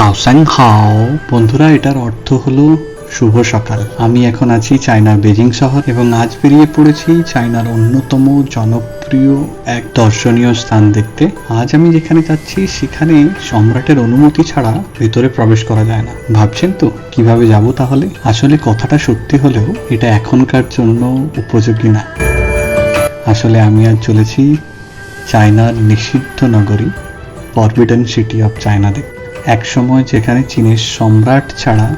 সাওসাং হাও বন্ধুরা, এটার অর্থ হলো শুভ সকাল। আমি এখন আছি চায়নার বেজিং শহর এবং আজ বেরিয়ে পড়েছি চায়নার অন্যতম জনপ্রিয় এক দর্শনীয় স্থান দেখতে। আজ আমি যেখানে যাচ্ছি সেখানে সম্রাটের অনুমতি ছাড়া ভেতরে প্রবেশ করা যায় না। ভাবছেন তো কিভাবে যাব তাহলে? আসলে কথাটা সত্যি হলেও এটা এখনকার জন্য উপযোগী না। আসলে আমি আজ চলেছি চায়নার নিষিদ্ধ নগরী ফরবিডেন সিটি অফ চায়না দেখতে। এক সময় যেখানে চীনের সম্রাট ছাড়া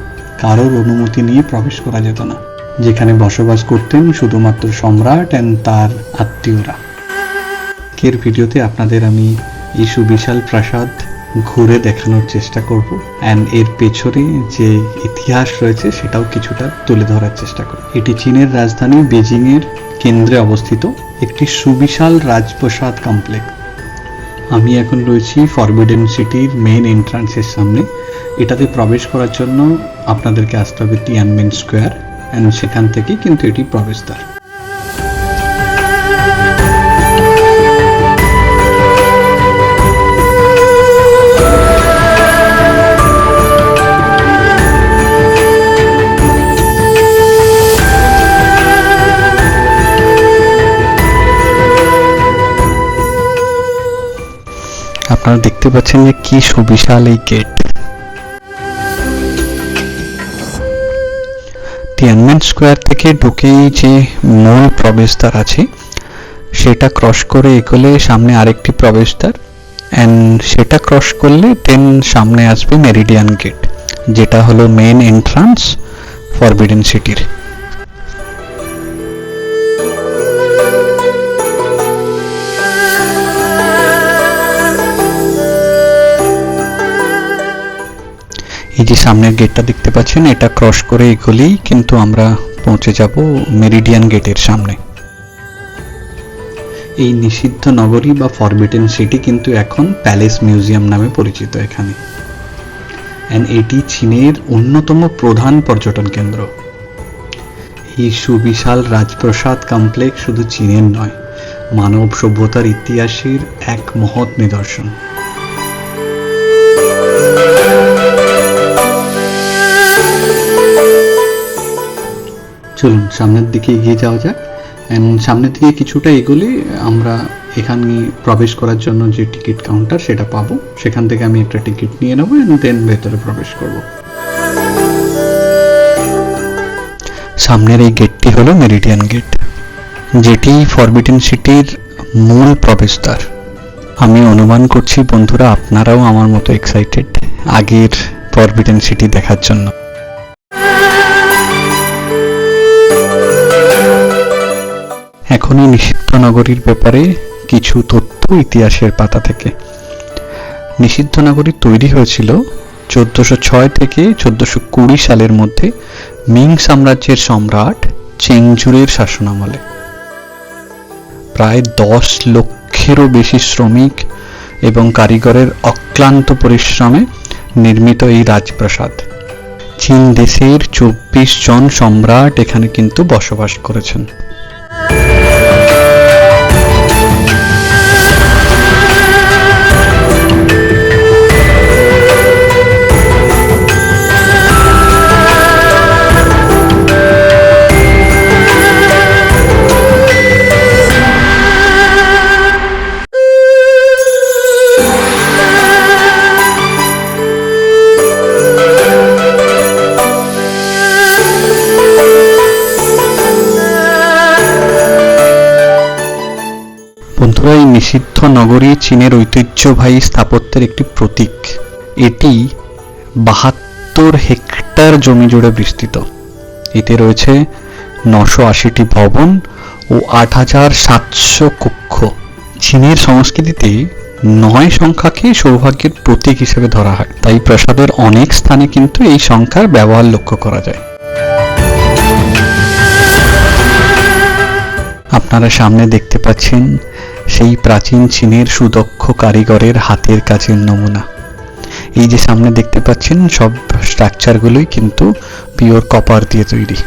কারোর অনুমতি নিয়ে প্রবেশ করা যেত না, যেখানে বসবাস করতেন শুধুমাত্র সম্রাট এন্ড তার আত্মীয়রা। এর ভিডিওতে আপনাদের আমি এই সুবিশাল প্রাসাদ ঘুরে দেখানোর চেষ্টা করব অ্যান্ড এর পেছনে যে ইতিহাস রয়েছে সেটাও কিছুটা তুলে ধরার চেষ্টা করব। এটি চীনের রাজধানী বেজিং এর কেন্দ্রে অবস্থিত একটি সুবিশাল রাজপ্রাসাদ কমপ্লেক্স। আমি এখন রয়েছি ফরবিডেন সিটির মেইন এন্ট্রান্সের সামনে। এটাতে প্রবেশ করার জন্য আপনাদেরকে আসতে হবে তিয়ানমেন স্কোয়ার অ্যান্ড সেখান থেকেই কিন্তু এটি প্রবেশদ্বার। আপনারা দেখতে পাচ্ছেন যে কি সুবিশাল এই গেট। তিয়ানমেন স্কোয়ার থেকে ঢুকেই যে মূল প্রবেশদ্বার আছে সেটা ক্রস করে এগোলে সামনে আরেকটি প্রবেশদ্বার অ্যান্ড সেটা ক্রস করলে দেন সামনে আসবে মেরিডিয়ান গেট, যেটা হলো মেইন এন্ট্রান্স ফরবিডেন সিটির। এই যে সামনের গেটটা দেখতে পাচ্ছেন, এটা ক্রস করে এগোলেই কিন্তু আমরা পৌঁছে যাব মেরিডিয়ান গেটের সামনে। এই নিষিদ্ধ নগরী বা ফরবিডেন সিটি কিন্তু এখন প্যালেস মিউজিয়াম নামে পরিচিত এখানে। এন্ড এটি চীনের অন্যতম প্রধান পর্যটন কেন্দ্র। এই সুবিশাল রাজপ্রাসাদ কমপ্লেক্স শুধু চীনের নয়, মানব সভ্যতার ইতিহাসের এক মহৎ নিদর্শন। চলুন সামনের দিকে এগিয়ে যাওয়া যাক। সামনের দিকে কিছুটা এগোলে আমরা এখানে প্রবেশ করার জন্য যে টিকিট কাউন্টার সেটা পাবো, সেখান থেকে আমি একটা টিকিট নিয়ে নেবো এন্ড দেন ভেতরে প্রবেশ করব। সামনের এই গেটটি হলো মেরিডিয়ান গেট, যেটি ফরবিডেন সিটির মূল প্রবেশদ্বার। আমি অনুমান করছি বন্ধুরা আপনারাও আমার মতো এক্সাইটেড আগের ফরবিডেন সিটি দেখার জন্য। এখনই নিষিদ্ধ নগরীর ব্যাপারে কিছু তথ্য ইতিহাসের পাতা থেকে। নিষিদ্ধ নগরী তৈরি হয়েছিল 1406 থেকে 1420 সালের মধ্যে মিং সাম্রাজ্যের সম্রাট চেংজুরের শাসনামলে। প্রায় 10 লক্ষেরও বেশি শ্রমিক এবং কারিগরের অক্লান্ত পরিশ্রমে নির্মিত এই রাজপ্রাসাদ। চীন দেশের 24 জন সম্রাট এখানে কিন্তু বসবাস করেছেন। বন্ধুরা, এই নিষিদ্ধ নগরী চীনের ঐতিহ্যবাহী স্থাপত্যের একটি প্রতীক। এটি 72 হেক্টর জমি জুড়ে বিস্তৃত। এতে রয়েছে 980টি ভবন ও 8700 কক্ষ। চীনের সংস্কৃতিতে 9 সংখ্যাকে সৌভাগ্যের প্রতীক হিসেবে ধরা হয়, তাই প্রাসাদের অনেক স্থানে কিন্তু এই সংখ্যার ব্যবহার লক্ষ্য করা যায়। আপনারা সামনে দেখতে পাচ্ছেন সেই প্রাচীন চীনের সুদক্ষ কারিগরের হাতের কাজের নমুনা। এই যে সামনে দেখতে পাচ্ছেন সব স্ট্রাকচারগুলোই কিন্তু পিওর কপার দিয়ে তৈরি।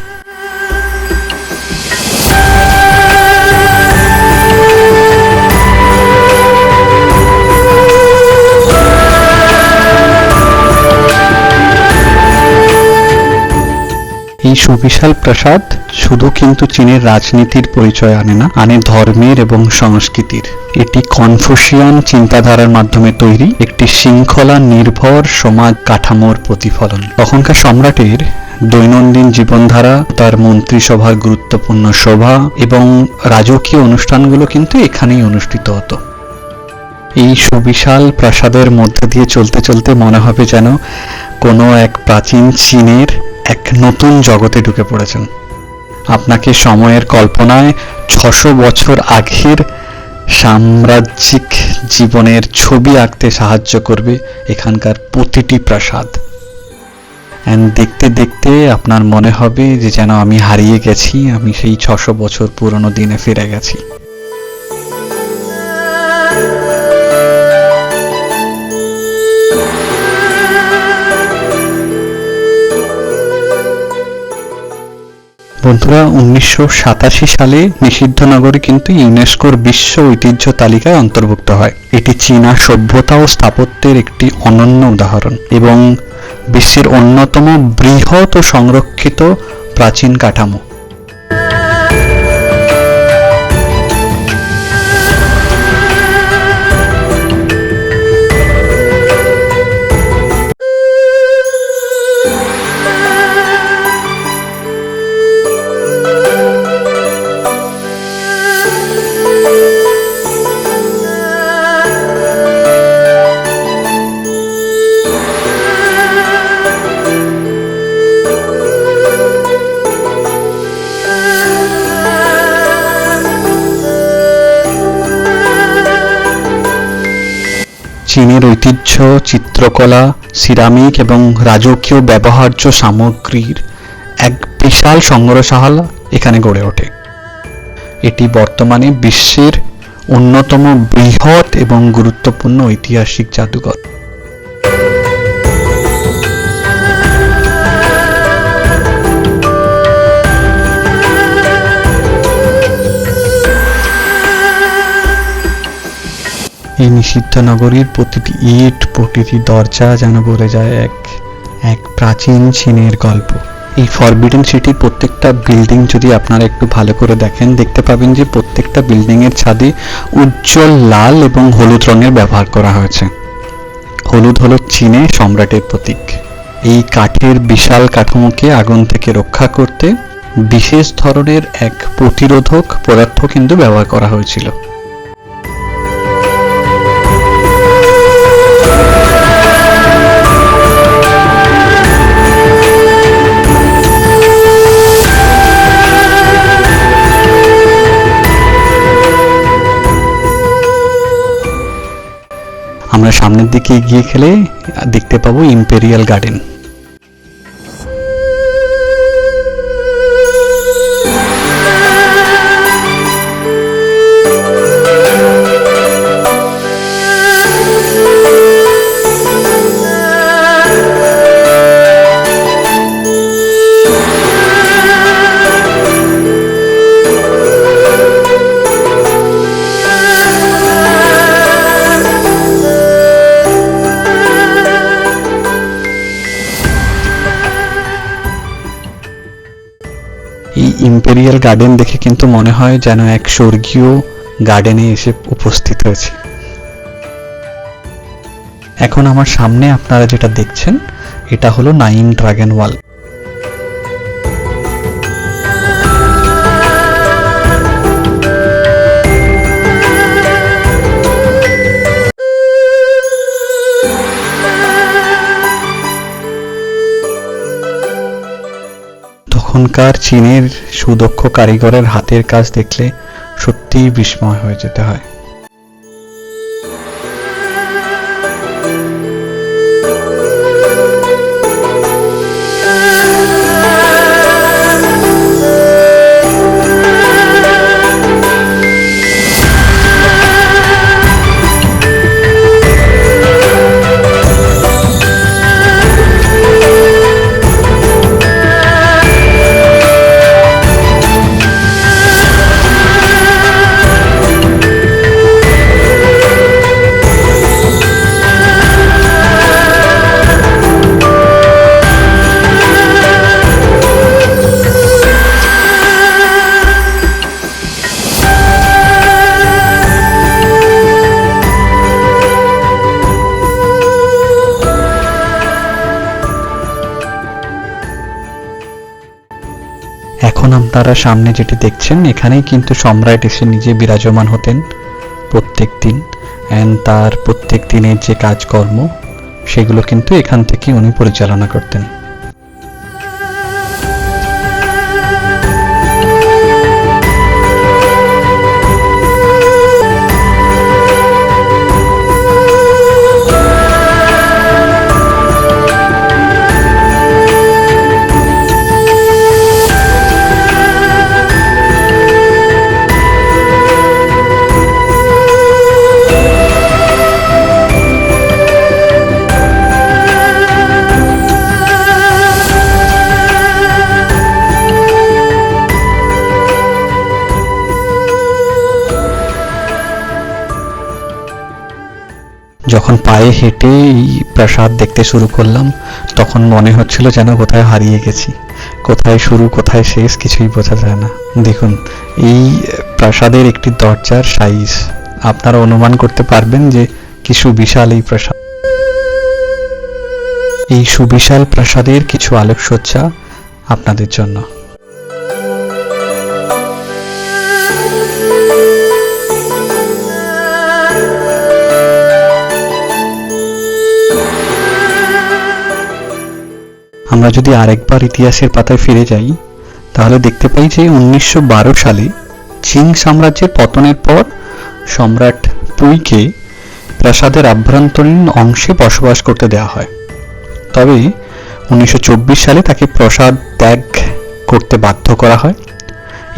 এই সুবিশাল প্রাসাদ শুধু কিন্তু চীনের রাজনীতির পরিচয় আনে না, আনে ধর্মের এবং সংস্কৃতির। এটি কনফুসিয়ান চিন্তাধারার মাধ্যমে তৈরি একটি শৃঙ্খলা নির্ভর সমাজ কাঠামোর প্রতিফলন। তখনকার সম্রাটের দৈনন্দিন জীবনধারা, তার মন্ত্রিসভার গুরুত্বপূর্ণ সভা এবং রাজকীয় অনুষ্ঠানগুলো কিন্তু এখানেই অনুষ্ঠিত হতো। এই সুবিশাল প্রাসাদের মধ্যে দিয়ে চলতে চলতে মনে হবে যেন কোনো এক প্রাচীন চীনের এক নতুন জগতে ঢুকে পড়েছেন। আপনাকে সময়ের কল্পনায় 600 বছর আগের সাম্রাজ্যিক জীবনের ছবি আঁকতে সাহায্য করবে এখানকার প্রতিটি প্রাসাদ। দেখতে দেখতে আপনার মনে হবে যে যেন আমি হারিয়ে গেছি, আমি সেই 600 বছর পুরনো দিনে ফিরে গেছি। বন্ধুরা, 1987 সালে নিষিদ্ধ নগরী কিন্তু ইউনেস্কোর বিশ্ব ঐতিহ্য তালিকায় অন্তর্ভুক্ত হয়। এটি চীনা সভ্যতা ও স্থাপত্যের একটি অনন্য উদাহরণ এবং বিশ্বের অন্যতম বৃহৎ ও সংরক্ষিত প্রাচীন কাঠামো। চীনের ঐতিহ্য, চিত্রকলা, সিরামিক এবং রাজকীয় ব্যবহার্য সামগ্রীর এক বিশাল সংগ্রহশালা এখানে গড়ে ওঠে। এটি বর্তমানে বিশ্বের অন্যতম বৃহৎ এবং গুরুত্বপূর্ণ ঐতিহাসিক জাদুঘর। এই নিষিদ্ধ নগরীর প্রতিটি ইট, প্রতিটি দরজা যেন বলে যায় এক প্রাচীন চীনের গল্প। এই ফরবিডেন সিটির প্রত্যেকটা বিল্ডিং যদি আপনারা একটু ভালো করে দেখেন, দেখতে পাবেন যে প্রত্যেকটা বিল্ডিং এর ছাদে উজ্জ্বল লাল এবং হলুদ রঙের ব্যবহার করা হয়েছে। হলুদ হলো চীনের সম্রাটের প্রতীক। এই কাঠের বিশাল কাঠামোকে আগুন থেকে রক্ষা করতে বিশেষ ধরনের এক প্রতিরোধক পদার্থ কিন্তু ব্যবহার করা হয়েছিল। আমরা সামনের দিকে এগিয়ে গেলে দেখতে পাবো ইম্পেরিয়াল গার্ডেন। এই ইম্পেরিয়াল গার্ডেন দেখে কিন্তু মনে হয় যেন এক স্বর্গীয় গার্ডেনে এসে উপস্থিত হয়েছে। এখন আমার সামনে আপনারা যেটা দেখছেন এটা হলো 9 ড্রাগন ওয়াল। তখনকার চীনের সুদক্ষ কারিগরের হাতের কাজ দেখলে সত্যিই বিস্ময় হয়ে যেতে হয়। এখন আপনারা সামনে যেটি দেখছেন, এখানেই কিন্তু সম্রাট এসে নিজে বিরাজমান হতেন প্রত্যেক দিন, অ্যান্ড তার প্রত্যেক দিনের যে কাজকর্ম সেগুলো কিন্তু এখান থেকে উনি পরিচালনা করতেন। যখন পায়ে হেঁটে এই প্রাসাদ দেখতে শুরু করলাম, তখন মনে হচ্ছিল যেন কোথায় হারিয়ে গেছি, কোথায় শুরু কোথায় শেষ কিছুই বোঝা যায় না। দেখুন, এই প্রাসাদের একটি দরজার সাইজ আপনারা অনুমান করতে পারবেন যে কি সুবিশাল এই প্রাসাদ। এই সুবিশাল প্রাসাদের কিছু আলোকসজ্জা আপনাদের জন্য। আমরা যদি আরেকবার ইতিহাসের পাতায় ফিরে যাই, তাহলে দেখতে পাই যে 1912 সালে চিং সাম্রাজ্যের পতনের পর সম্রাট পুইকে প্রাসাদের আভ্যন্তরীণ অংশে বসবাস করতে দেওয়া হয়। তবে 1924 সালে তাকে প্রাসাদ ত্যাগ করতে বাধ্য করা হয়।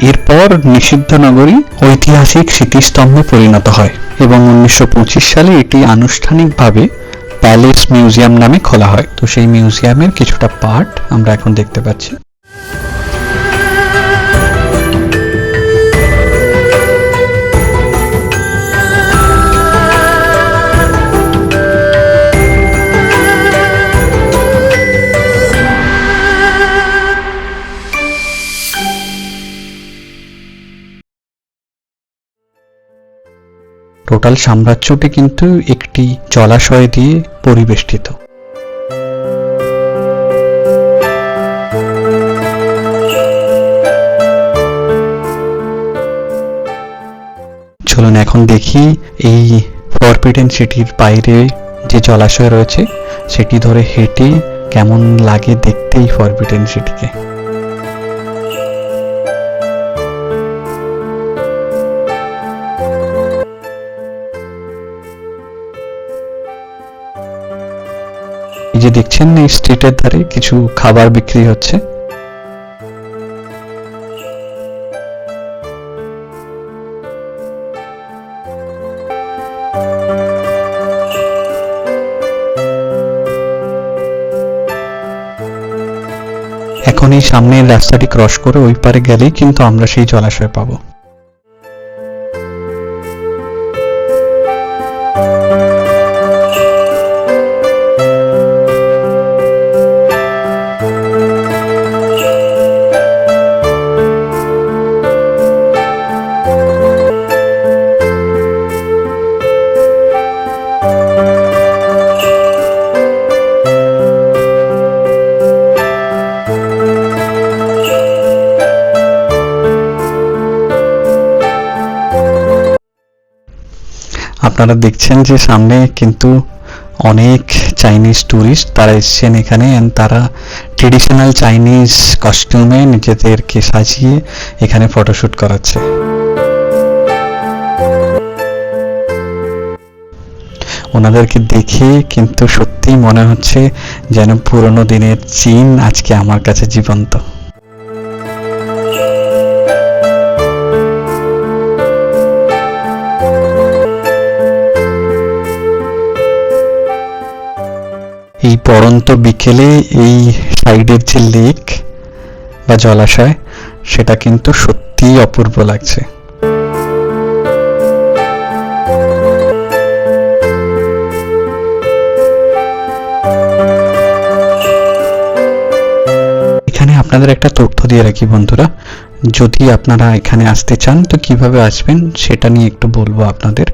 এরপর নিষিদ্ধ নগরী ঐতিহাসিক স্মৃতিস্তম্ভে পরিণত হয় এবং 1925 সালে এটি আনুষ্ঠানিকভাবে প্যালেস মিউজিয়াম নামে খোলা হয়। তো সেই মিউজিয়ামের কিছুটা পার্ট আমরা এখন দেখতে পাচ্ছি। টোটাল সাম্রাজ্যটি কিন্তু একটি জলাশয় দিয়ে পরিবেষ্টিত। চলুন এখন দেখি এই ফরবিডেন সিটির বাইরে যে জলাশয় রয়েছে সেটি ধরে হেঁটে কেমন লাগে দেখতে এই ফরবিডেন সিটিকে। এই যে দেখছেন, এই স্ট্রিটের ধারে কিছু খাবার বিক্রি হচ্ছে। এখন এই সামনের রাস্তাটি ক্রস করে ওই পারে গেলেই কিন্তু আমরা সেই জলাশয় পাবো। আপনারা দেখছেন যে সামনে কিন্তু অনেক চাইনিজ ট্যুরিস্ট তারা এসেছেন এখানে, এন্ড তারা ট্রেডিশনাল চাইনিজ কস্টিউমে নিজেদেরকে সাজিয়ে এখানে ফটোশুট করাচ্ছে। ওনাদেরকে দেখে কিন্তু সত্যিই মনে হচ্ছে যেন পুরনো দিনের চীন আজকে আমার কাছে জীবন্ত। এই পড়ন্ত বিকেলে এই সাইডের যে লেক বা জলাশয় সেটা কিন্তু সত্যিই অপূর্ব লাগছে। এখানে আপনাদের একটা তথ্য দিয়ে রাখি বন্ধুরা, যদি আপনারা এখানে আসতে চান তো কিভাবে আসবেন সেটা নিয়ে একটু বলবো আপনাদের।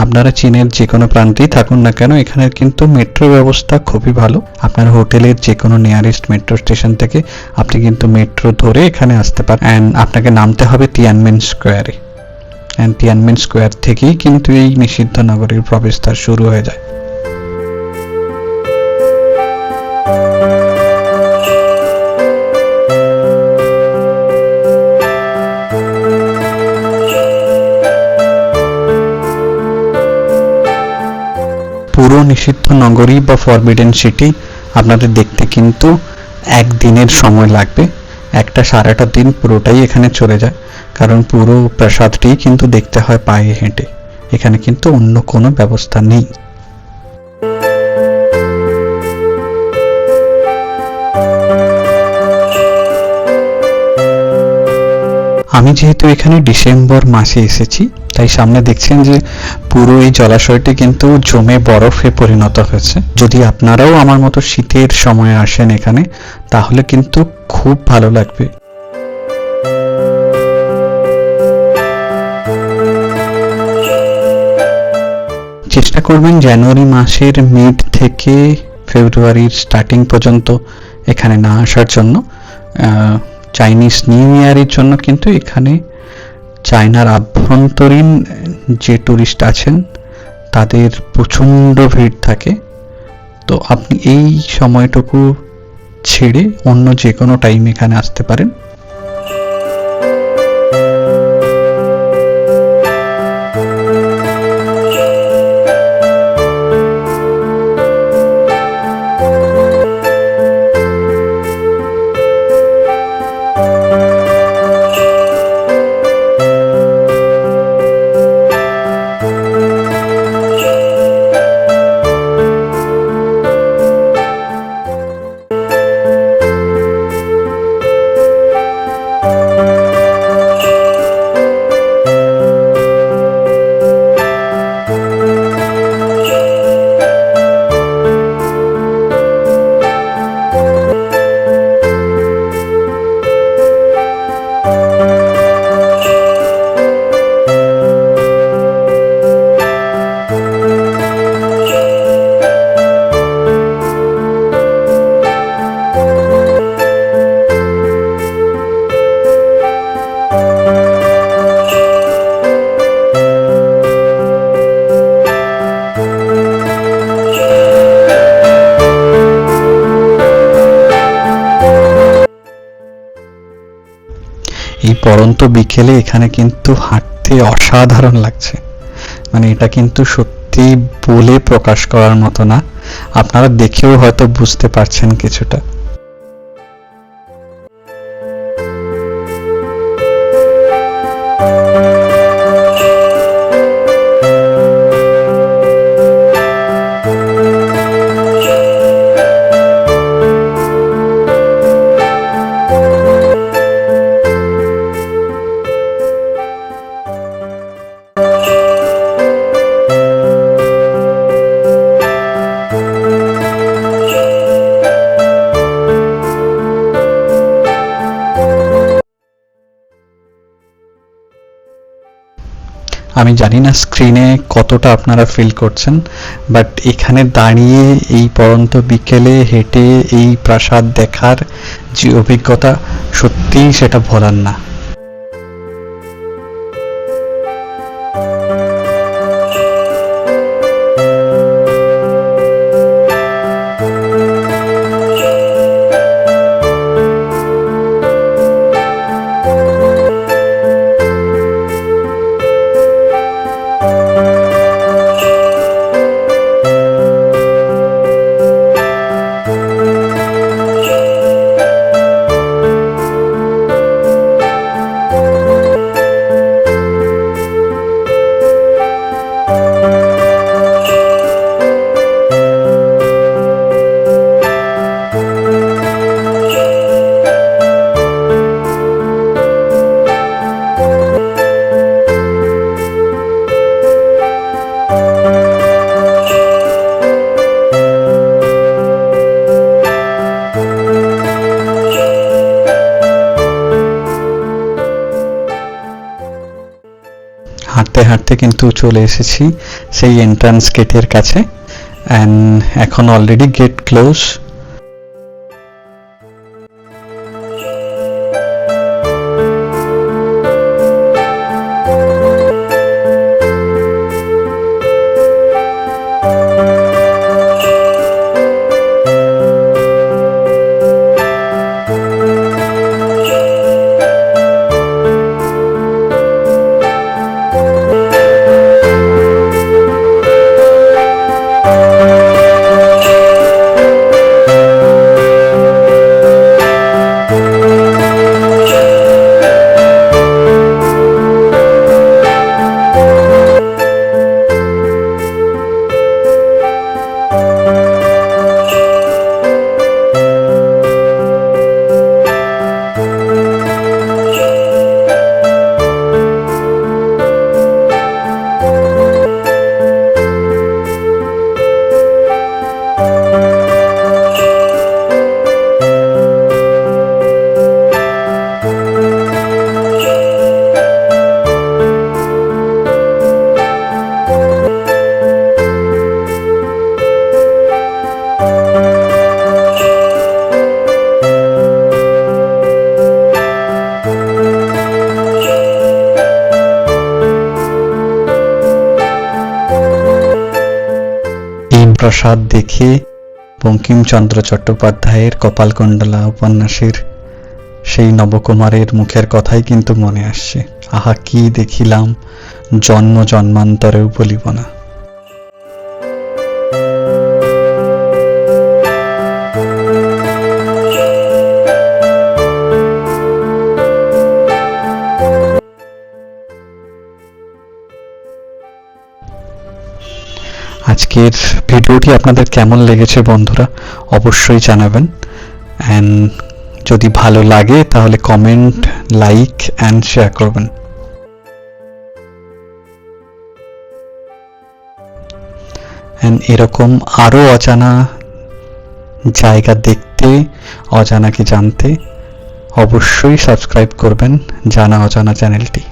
আপনারা চীনের যে কোনো প্রান্তেই থাকুন না কেন, এখানে কিন্তু মেট্রো ব্যবস্থা খুবই ভালো। আপনার হোটেলের যে কোনো নিয়ারেস্ট মেট্রো স্টেশন থেকে আপনি কিন্তু মেট্রো ধরে এখানে আসতে পারেন। অ্যান্ড আপনাকে নামতে হবে তিয়ানমেন স্কোয়ারে, অ্যান্ড তিয়ানমেন স্কোয়ার থেকেই কিন্তু এই নিষিদ্ধ নগরীর প্রবেশদ্বার শুরু হয়ে যায়। পুরো নিষিদ্ধ নগরী বা ফরবিডেন সিটি আপনাদের দেখতে কিন্তু একদিনের সময় লাগবে। একটা সারাটা দিন পুরোটাই এখানে চলে যায়, কারণ পুরো প্রাসাদটি কিন্তু দেখতে হয় পায়ে হেঁটে। এখানে কিন্তু অন্য কোনো ব্যবস্থা নেই। আমি যেহেতু এখানে ডিসেম্বর মাসে এসেছি, তাই সামনে দেখছেন যে পুরো এই জলাশয়টি কিন্তু জমে বরফে পরিণত হয়েছে। যদি আপনারাও আমার মতো শীতের সময় আসেন এখানে, তাহলে কিন্তু খুব ভালো লাগবে। চেষ্টা করবেন জানুয়ারি মাসের মিড থেকে ফেব্রুয়ারির স্টার্টিং পর্যন্ত এখানে না আসার জন্য। চাইনিজ নিউ ইয়ারের জন্য কিন্তু এখানে চায়নার আভ্যন্তরীণ যে ট্যুরিস্ট আছেন তাদের প্রচণ্ড ভিড় থাকে। তো আপনি এই সময়টুকু ছেড়ে অন্য যে কোনো টাইম এখানে আসতে পারেন। এই পড়ন্ত বিকেলে এখানে কিন্তু হাঁটতে অসাধারণ লাগছে। মানে এটা কিন্তু সত্যি বলে প্রকাশ করার মতো না। আপনারা দেখেও হয়তো বুঝতে পারছেন কিছুটা। আমি জানি না স্ক্রিনে কতটা আপনারা ফিল করছেন, বাট এখানে দাঁড়িয়ে এই পড়ন্ত বিকেলে হেঁটে এই প্রাসাদ দেখার যে অভিজ্ঞতা, সত্যিই সেটা ভোলার না। হাঁটতে হাঁটতে কিন্তু চলে এসেছি সেই এন্ট্রান্স গেটের কাছে, অ্যান্ড এখন অলরেডি গেট ক্লোজ। প্রসাদ দেখে বঙ্কিমচন্দ্র চট্টোপাধ্যায়ের কপালকুণ্ডলা উপন্যাসের সেই নবকুমারের মুখের কথাই কিন্তু মনে আসছে, আহা কি দেখিলাম জন্ম জন্মান্তরেও বলিব না। আজকের ভিডিওটি আপনাদের কেমন লেগেছে বন্ধুরা অবশ্যই জানাবেন, অ্যান্ড যদি ভালো লাগে তাহলে কমেন্ট, লাইক অ্যান্ড শেয়ার করবেন। অ্যান্ড এরকম আরও অজানা জায়গা দেখতে, অজানাকে জানতে অবশ্যই সাবস্ক্রাইব করবেন জানা অজানা চ্যানেলটি।